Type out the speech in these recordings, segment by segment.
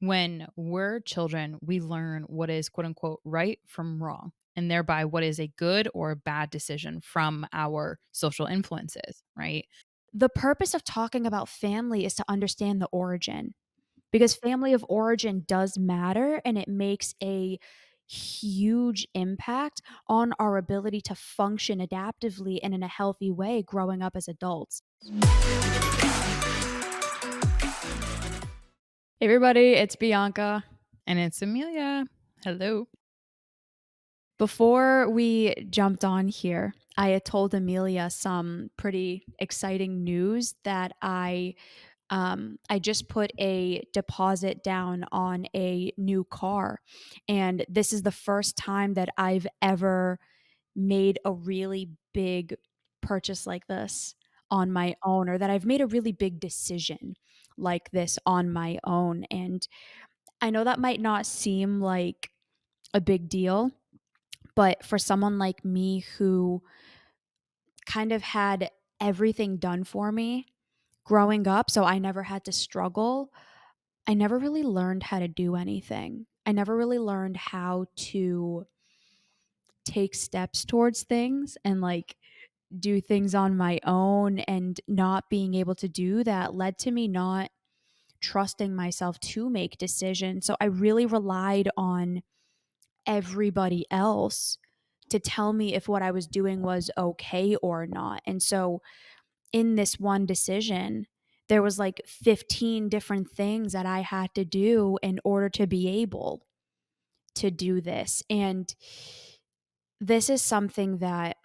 when we're children, we learn what is quote unquote right from wrong, and thereby what is a good or a bad decision from our social influences, right? The purpose of talking about family is to understand the origin, because family of origin does matter and it makes a huge impact on our ability to function adaptively and in a healthy way growing up as adults. Hey everybody, it's Bianca. And it's Emilia. Hello. Before we jumped on here, I had told Emilia some pretty exciting news that I just put a deposit down on a new car, and this is the first time that I've ever made a really big purchase like this on my own, or that I've made a really big decision like this on my own. And I know that might not seem like a big deal, but for someone like me who kind of had everything done for me growing up, so I never had to struggle, I never really learned how to do anything. I never really learned how to take steps towards things and like do things on my own, and not being able to do that led to me not trusting myself to make decisions. So I really relied on everybody else to tell me if what I was doing was okay or not. And so in this one decision, there was like 15 different things that I had to do in order to be able to do this. And this is something that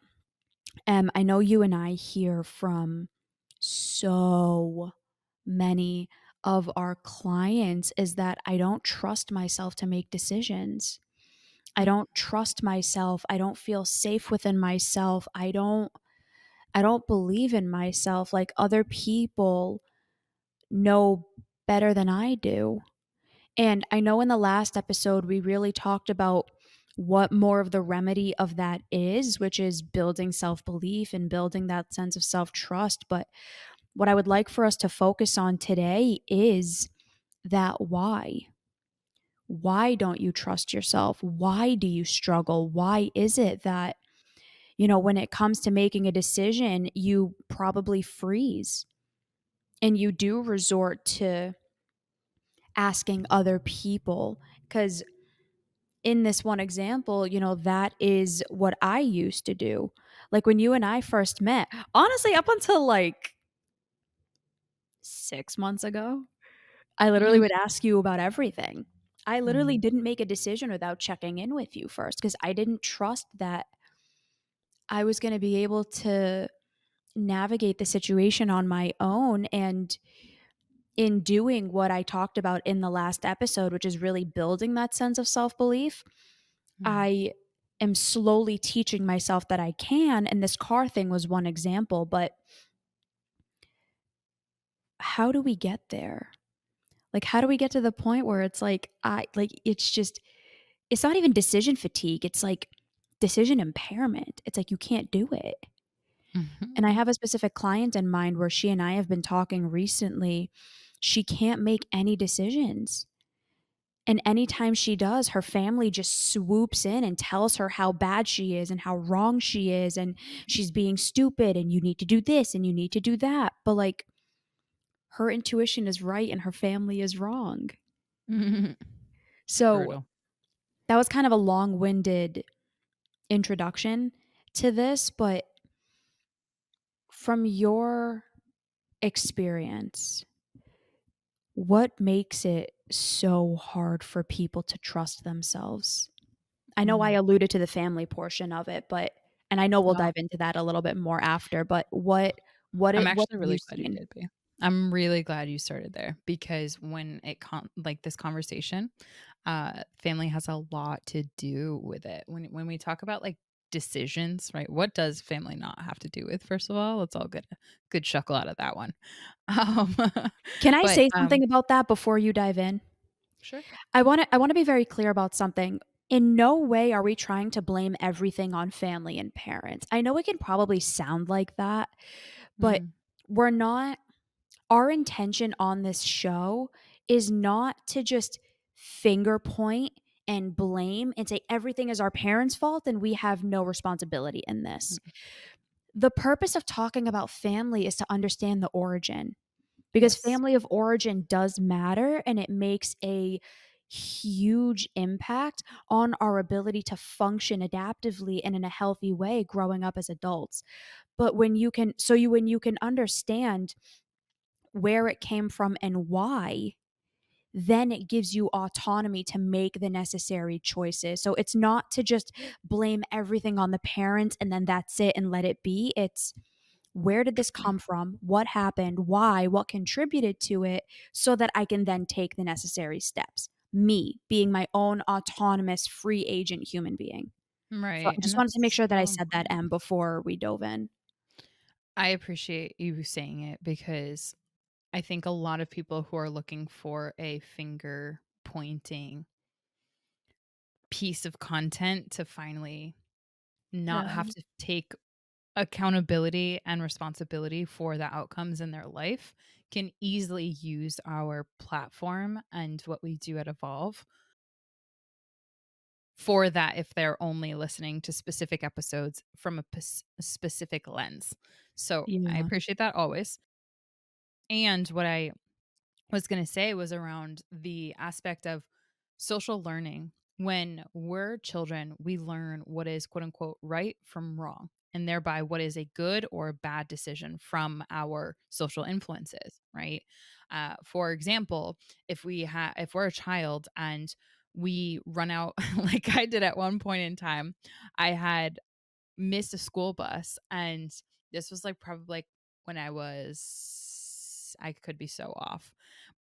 I know you and I hear from so many of our clients, is that I don't trust myself to make decisions. I Mm. don't trust myself. I don't feel safe within myself. I don't believe in myself. Like other people know better than I do. And I know in the last episode, we really talked about what more of the remedy of that is, which is building self belief and building that sense of self trust. But what I would like for us to focus on today is that why. Why don't you trust yourself? Why do you struggle? Why is it that, when it comes to making a decision, you probably freeze and you do resort to asking other people? Because in this one example, that is what I used to do. Like when you and I first met, honestly, up until like 6 months ago, I literally Mm. would ask you about everything. I literally Mhm. didn't make a decision without checking in with you first, because I didn't trust that I was going to be able to navigate the situation on my own. And in doing what I talked about in the last episode, which is really building that sense of self belief, Mm. I am slowly teaching myself that I can. And this car thing was one example, but how do we get there? Like, how do we get to the point where it's like, it's not even decision fatigue. It's like decision impairment. It's like you can't do it. And I Mhm. have a specific client in mind where she and I have been talking recently. She can't make any decisions. And anytime she does, her family just swoops in and tells her how bad she is and how wrong she is. And she's being stupid and you need to do this and you need to do that. But like her intuition is right and her family is wrong. So Brutal. that was kind of a long winded introduction to this. But from your experience, what makes it so hard for people to trust themselves? I know I Mm. alluded to the family portion of it, but and I know we'll No, dive into that a little bit more after, but what I'm have you really glad you seen? did, B. I'm really glad you started there because when it like this conversation, family has a lot to do with it. When we talk about like decisions, right? What does family not have to do with? First of all, let's all get a good chuckle out of that one. Um, Can I but say something about that before you dive in? sure. I wanna be very clear about something. In no way are we trying to blame everything on family and parents. I know it can probably sound like that, but Mm. we're not. Our intention on this show is not to just finger point and blame and say everything is our parents' fault and we have no responsibility in this. Mhm. The purpose of talking about family is to understand the origin, because Yes. family of origin does matter and it makes a huge impact on our ability to function adaptively and in a healthy way growing up as adults. But when you can understand where it came from and why, then it gives you autonomy to make the necessary choices. So it's not to just blame everything on the parents and then that's it and let it be. It's, where did this come from? What happened? Why? What contributed to it? So that I can then take the necessary steps. Me being my own autonomous, free agent human being. So Right, I and just wanted to make that's sure that I so said that important. before we dove in. I appreciate you saying it because I think a lot of people who are looking for a finger pointing piece of content to finally not Yeah. have to take accountability and responsibility for the outcomes in their life can easily use our platform and what we do at Evolve for that if they're only listening to specific episodes from a specific lens. So I Yeah. appreciate that always. And what I was going to say was around the aspect of social learning. When we're children, we learn what is quote unquote right from wrong, and thereby what is a good or a bad decision from our social influences, right? For example, if we're a child and we run out like I did at one point in time, I had missed a school bus, and this was like probably like when I could be so off,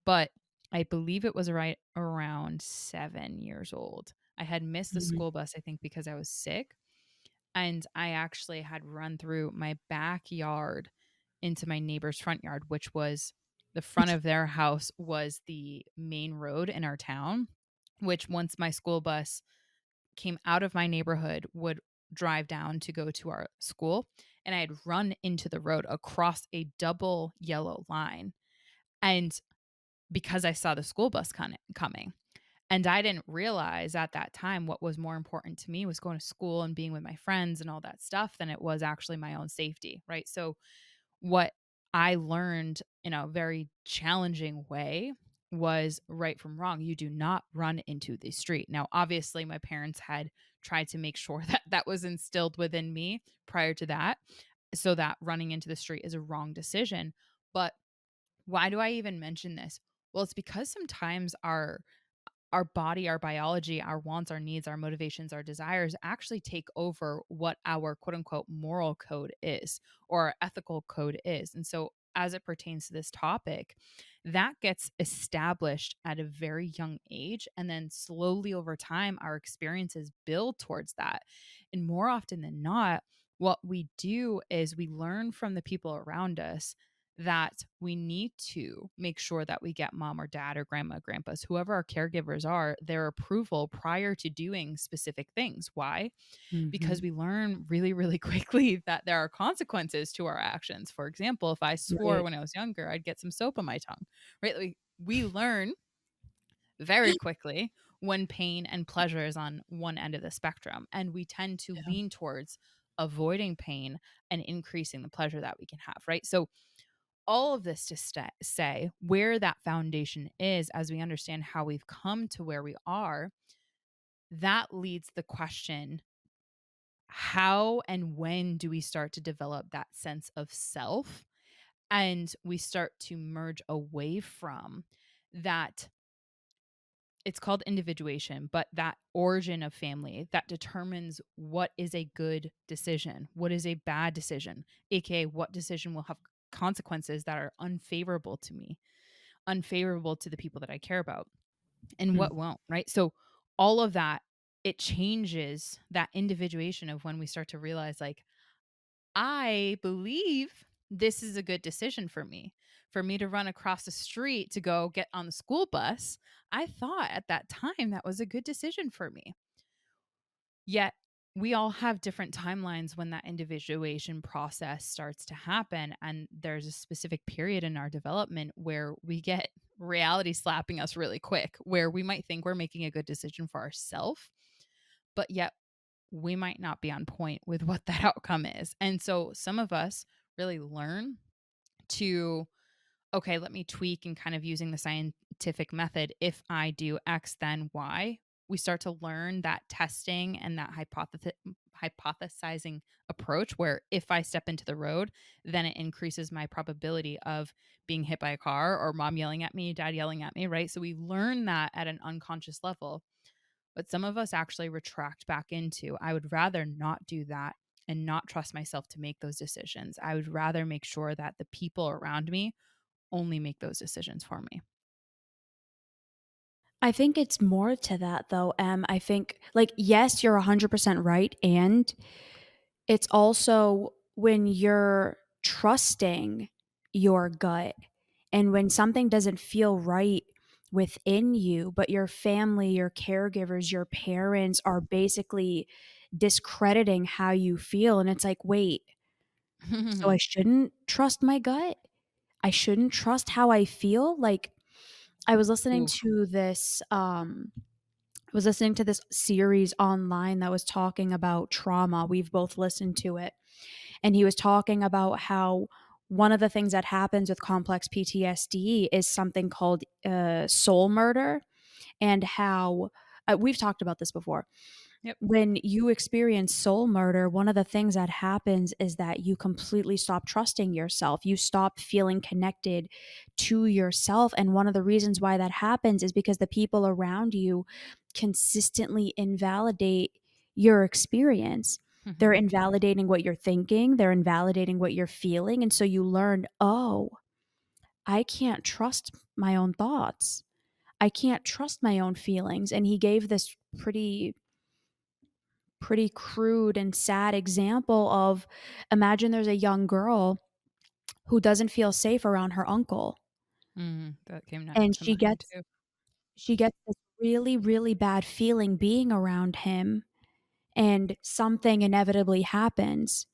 but I believe it was right around 7 years old. I had missed the Mhm. school bus, I think, because I was sick, and I actually had run through my backyard into my neighbor's front yard, which was the front of their house was the main road in our town, which once my school bus came out of my neighborhood would drive down to go to our school, and I had run into the road across a double yellow line, and because I saw the school bus coming. And I didn't realize at that time what was more important to me was going to school and being with my friends and all that stuff than it was actually my own safety, right? So what I learned in a very challenging way was right from wrong. You do not run into the street. Now, obviously, my parents had tried to make sure that that was instilled within me prior to that, so that running into the street is a wrong decision. But why do I even mention this? Well, it's because sometimes our body, our biology, our wants, our needs, our motivations, our desires actually take over what our quote unquote moral code is or our ethical code is. And so, as it pertains to this topic, that gets established at a very young age. And then slowly over time, our experiences build towards that. And more often than not, what we do is we learn from the people around us that we need to make sure that we get mom or dad or grandma, grandpa's, whoever our caregivers are, their approval prior to doing specific things. Why? Because Mhm. we learn really, really quickly that there are consequences to our actions. For example, if I swore Right. when I was younger, I'd get some soap on my tongue, right? Like, we learn very quickly when pain and pleasure is on one end of the spectrum. And we tend to Yeah. lean towards avoiding pain and increasing the pleasure that we can have, right? So, all of this to say where that foundation is as we understand how we've come to where we are, that leads the question, how and when do we start to develop that sense of self? And we start to merge away from that. It's called individuation, but that origin of family that determines what is a good decision, what is a bad decision, aka what decision will have consequences that are unfavorable to me, unfavorable to the people that I care about, and Mm. what won't, right? So all of that, it changes that individuation of when we start to realize, like, I believe this is a good decision for me. For me to run across the street to go get on the school bus, I thought at that time that was a good decision for me. Yet we all have different timelines when that individuation process starts to happen. And there's a specific period in our development where we get reality slapping us really quick, where we might think we're making a good decision for ourselves, but yet we might not be on point with what that outcome is. And so some of us really learn to, okay, let me tweak and kind of using the scientific method. If I do X, then Y. We start to learn that testing and that hypothesizing approach where if I step into the road, then it increases my probability of being hit by a car or mom yelling at me, dad yelling at me, right? So we learn that at an unconscious level. But some of us actually retract back into, I would rather not do that and not trust myself to make those decisions. I would rather make sure that the people around me only make those decisions for me. I think it's more to that though, I think, like, yes, you're 100% right, and it's also when you're trusting your gut and when something doesn't feel right within you, but your family, your caregivers, your parents are basically discrediting how you feel, and it's like, "Wait, so I shouldn't trust my gut? I shouldn't trust how I feel?" Like, I was listening Oof. to this, I was listening to this series online that was talking about trauma. We've both listened to it. And he was talking about how one of the things that happens with complex PTSD is something called soul murder, and how we've talked about this before. Yep. When you experience soul murder, one of the things that happens is that you completely stop trusting yourself. You stop feeling connected to yourself. And one of the reasons why that happens is because the people around you consistently invalidate your experience. They're Mhm. invalidating what you're thinking, they're invalidating what you're feeling. And so you learn, oh, I can't trust my own thoughts. I can't trust my own feelings. And he gave this pretty crude and sad example of, imagine there's a young girl who doesn't feel safe around her uncle, That came and to mind too. she gets this really, really bad feeling being around him, and something inevitably happens.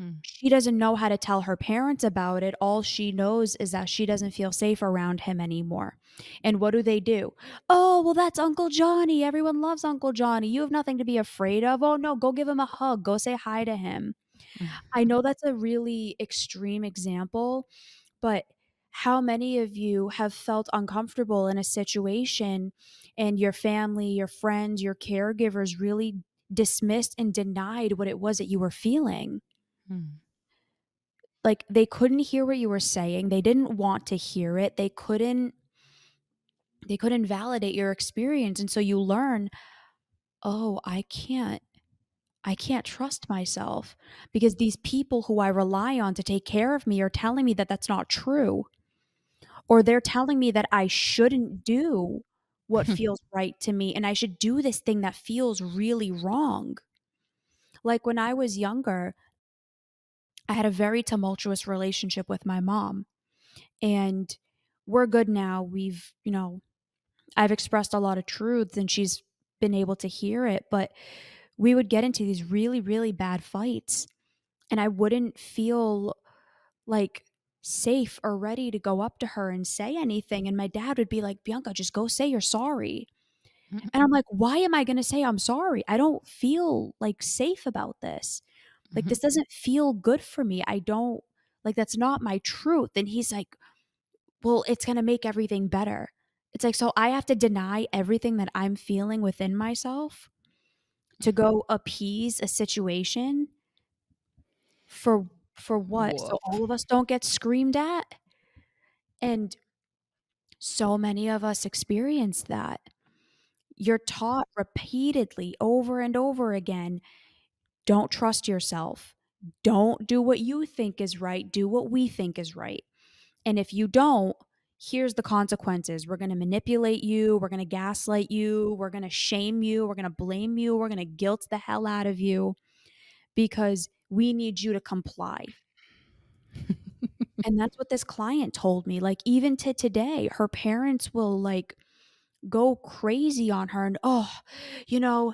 Mm. She doesn't know how to tell her parents about it. All she knows is that she doesn't feel safe around him anymore. And what do? "Oh, well, that's Uncle Johnny. Everyone loves Uncle Johnny. You have nothing to be afraid of. Oh, no, go give him a hug. Go say hi to him." I know that's a really extreme example, but how many of you have felt uncomfortable in a situation and your family, your friends, your caregivers really dismissed and denied what it was that you were feeling? Mm. Like, they couldn't hear what you were saying, they didn't want to hear it, they couldn't validate your experience, and so you learn, "Oh, I can't trust myself because these people who I rely on to take care of me are telling me that that's not true, or they're telling me that I shouldn't do what feels right to me, and I should do this thing that feels really wrong." Like, when I was younger, I had a very tumultuous relationship with my mom, and we're good now. I've expressed a lot of truths and she's been able to hear it, but we would get into these really, really bad fights, and I wouldn't feel like safe or ready to go up to her and say anything. And my dad would be like, "Bianca, just go say you're sorry." And I'm like, "Why am I going to say I'm sorry? I don't feel like safe about this. Like, this doesn't feel good for me. I don't, like, that's not my truth." And he's like, "Well, it's going to make everything better." It's like, so I have to deny everything that I'm feeling within myself to go appease a situation for what? So Woof. all of us don't get screamed at? And so many of us experience that. You're taught repeatedly over and over again, don't trust yourself. Don't do what you think is right, do what we think is right. And if you don't, here's the consequences. We're going to manipulate you, we're going to gaslight you, we're going to shame you, we're going to blame you, we're going to guilt the hell out of you because we need you to comply. And that's what this client told me. Like, even to today, her parents will, like, go crazy on her and, "Oh,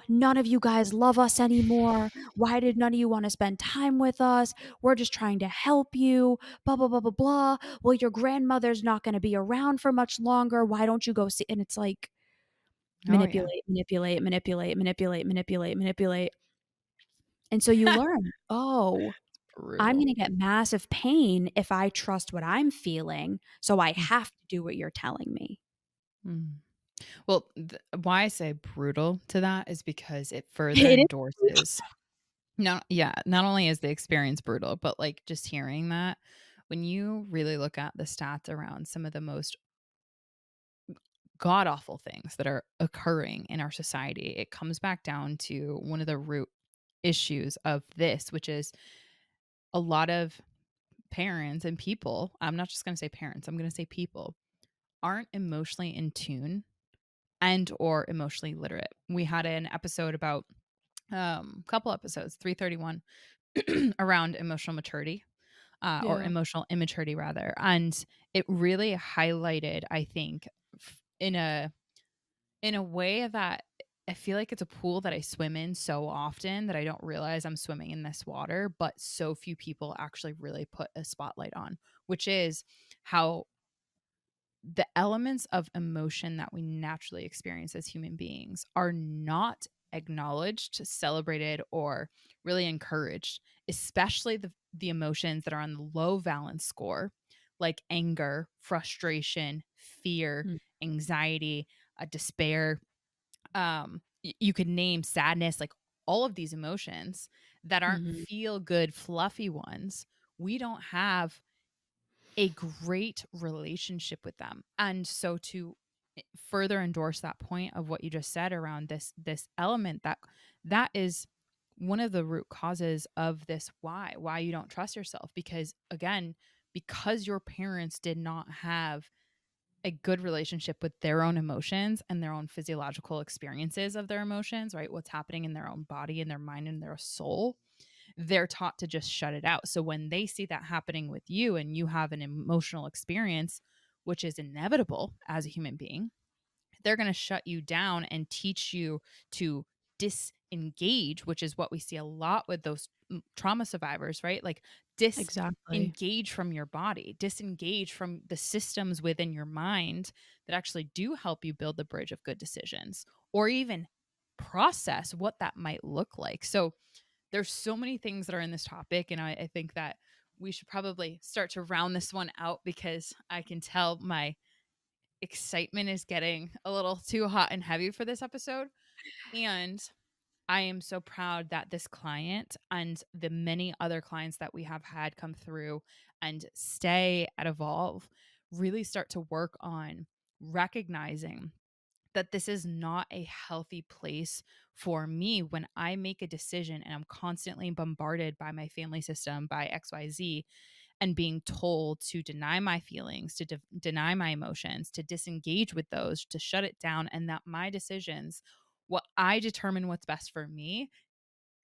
none of you guys love us anymore. Why did none of you wanna spend time with us? We're just trying to help you, blah, blah, blah, blah, blah. Well, your grandmother's not gonna be around for much longer. Why don't you go see," and it's like, Oh, yeah. manipulate, manipulate, manipulate, manipulate, manipulate, manipulate, and so you learn, "Oh, I'm Brutal. gonna get massive pain if I trust what I'm feeling, so I Mm, have to do what you're telling me." mm. Well, why I say brutal to that is because it further It is brutal. endorses. No, yeah, not only is the experience brutal, but, like, just hearing that, when you really look at the stats around some of the most god awful things that are occurring in our society, it comes back down to one of the root issues of this, which is a lot of parents and people, I'm not just gonna say parents, I'm gonna say people, aren't emotionally in tune and or emotionally literate. We had an episode about couple episodes, 331, around emotional maturity, or Yeah. emotional immaturity rather. And it really highlighted, I think, in a way that I feel like it's a pool that I swim in so often that I don't realize I'm swimming in this water, but so few people actually really put a spotlight on, which is how the elements of emotion that we naturally experience as human beings are not acknowledged, celebrated, or really encouraged, especially the emotions that are on the low valence score, like anger, frustration, fear, Mm, anxiety, despair. You could name sadness, like all of these emotions that aren't mhm, feel good, fluffy ones. We don't have a great relationship with them. And so to further endorse that point of what you just said around this element, that is one of the root causes of this, why you don't trust yourself, because again, because your parents did not have a good relationship with their own emotions and their own physiological experiences of their emotions, right? What's happening in their own body and their mind and their soul, they're taught to just shut it out. So when they see that happening with you and you have an emotional experience, which is inevitable as a human being, they're going to shut you down and teach you to disengage, which is what we see a lot with those trauma survivors, right? Like exactly. disengage from your body, disengage from the systems within your mind that actually do help you build the bridge of good decisions or even process what that might look like. So there's so many things that are in this topic, and I think that we should probably start to round this one out because I can tell my excitement is getting a little too hot and heavy for this episode. And I am so proud that this client and the many other clients that we have had come through and stay at Evolve really start to work on recognizing that this is not a healthy place for me when I make a decision and I'm constantly bombarded by my family system, by XYZ, and being told to deny my feelings, to deny my emotions, to disengage with those, to shut it down, and that my decisions, what I determine what's best for me,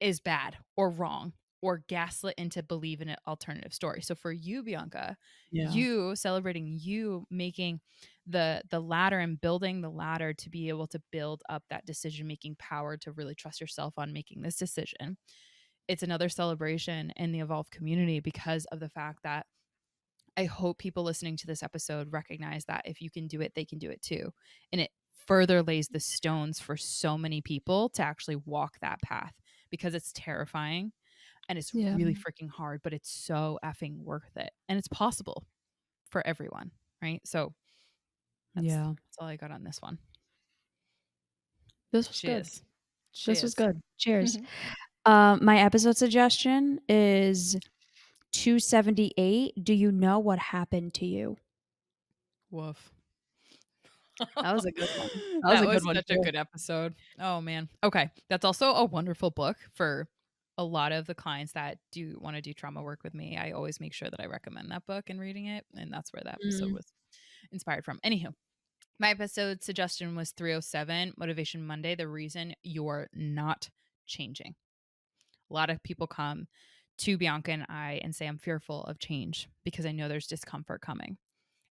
is bad or wrong or gaslit into believe in an alternative story. So for you, Bianca, Yeah. you celebrating you making the ladder and building the ladder to be able to build up that decision making power to really trust yourself on making this decision. It's another celebration in the evolved community because of the fact that I hope people listening to this episode recognize that if you can do it, they can do it too. And it further lays the stones for so many people to actually walk that path because it's terrifying and it's Yeah. really freaking hard, but it's so effing worth it. And it's possible for everyone, right? So Yeah. that's all I got on this one. This was good. Cheers. This was Cheers. good. Cheers. My episode suggestion is 278. Do you know what happened to you? Woof. That was a good one. That was That a good was one such a too. good episode. Oh man. Okay. That's also a wonderful book for a lot of the clients that do want to do trauma work with me. I always make sure that I recommend that book and reading it. And that's where that episode Mm, was inspired from. Anywho, my episode suggestion was 307 Motivation Monday, the reason you're not changing. A lot of people come to Bianca and I and say, I'm fearful of change because I know there's discomfort coming.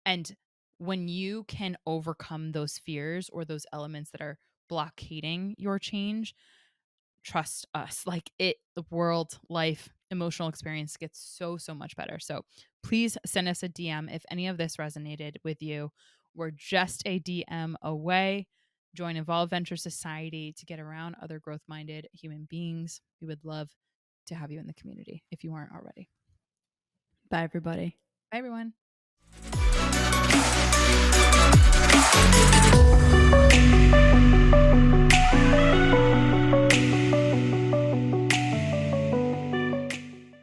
And when you can overcome those fears or those elements that are blockading your change, trust us. Like the world, life, emotional experience gets so much better. So please send us a DM if any of this resonated with you. We're just a DM away. Join Evolve Venture Society to get around other growth minded human beings. We would love to have you in the community if you aren't already. Bye, everybody. Bye, everyone.